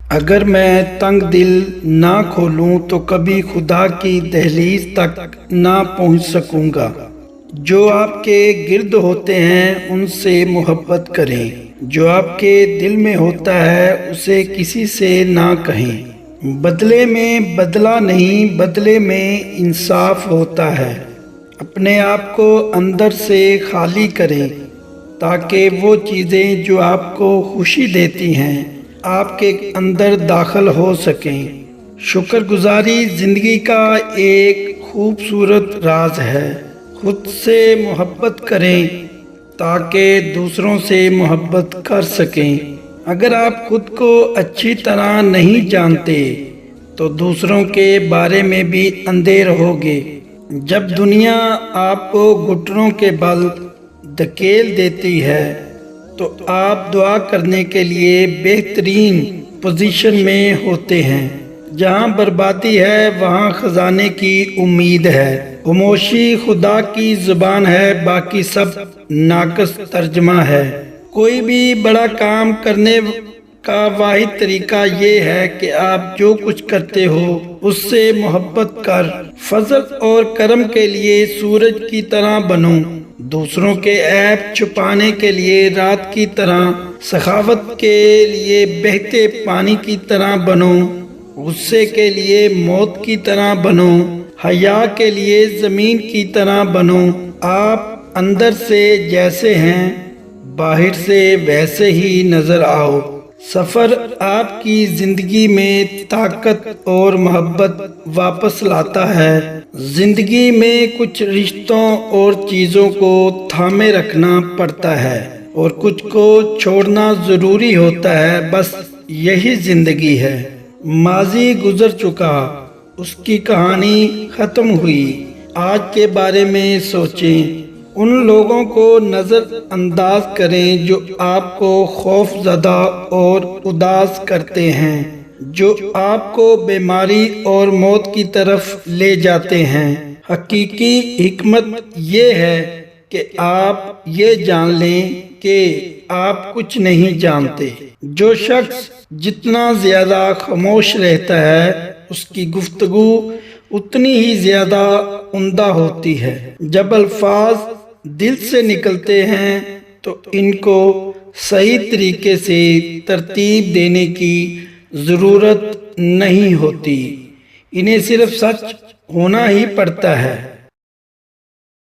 اگر میں تنگ دل نہ کھولوں تو کبھی خدا کی دہلیز تک نہ پہنچ سکوں گا۔ جو آپ کے گرد ہوتے ہیں ان سے محبت کریں، جو آپ کے دل میں ہوتا ہے اسے کسی سے نہ کہیں۔ بدلے میں بدلہ نہیں، بدلے میں انصاف ہوتا ہے۔ اپنے آپ کو اندر سے خالی کریں تاکہ وہ چیزیں جو آپ کو خوشی دیتی ہیں آپ کے اندر داخل ہو سکیں۔ شکر گزاری زندگی کا ایک خوبصورت راز ہے۔ خود سے محبت کریں تاکہ دوسروں سے محبت کر سکیں۔ اگر آپ خود کو اچھی طرح نہیں جانتے تو دوسروں کے بارے میں بھی اندھے رہوگے۔ جب دنیا آپ کو گھٹنوں کے بل دھکیل دیتی ہے تو آپ دعا کرنے کے لیے بہترین پوزیشن میں ہوتے ہیں۔ جہاں بربادی ہے وہاں خزانے کی امید ہے۔ خاموشی خدا کی زبان ہے، باقی سب ناقص ترجمہ ہے۔ کوئی بھی بڑا کام کرنے کا واحد طریقہ یہ ہے کہ آپ جو کچھ کرتے ہو اس سے محبت کر فضل اور کرم کے لیے سورج کی طرح بنو، دوسروں کے عیب چھپانے کے لیے رات کی طرح، سخاوت کے لیے بہتے پانی کی طرح بنو، غصے کے لیے موت کی طرح بنو، حیا کے لیے زمین کی طرح بنو۔ آپ اندر سے جیسے ہیں باہر سے ویسے ہی نظر آؤ۔ سفر آپ کی زندگی میں طاقت اور محبت واپس لاتا ہے۔ زندگی میں کچھ رشتوں اور چیزوں کو تھامے رکھنا پڑتا ہے اور کچھ کو چھوڑنا ضروری ہوتا ہے، بس یہی زندگی ہے۔ ماضی گزر چکا، اس کی کہانی ختم ہوئی۔ آج کے بارے میں سوچیں، ان لوگوں کو نظر انداز کریں جو آپ کو خوف زدہ اور اداس کرتے ہیں، جو آپ کو بیماری اور موت کی طرف لے جاتے ہیں۔ حقیقی حکمت یہ ہے کہ آپ یہ جان لیں کہ آپ کچھ نہیں جانتے۔ جو شخص جتنا زیادہ خاموش رہتا ہے اس کی گفتگو اتنی ہی زیادہ عمدہ ہوتی ہے۔ جب الفاظ دل سے نکلتے ہیں تو ان کو صحیح طریقے سے ترتیب دینے کی ضرورت نہیں ہوتی، انہیں صرف سچ ہونا ہی پڑتا ہے۔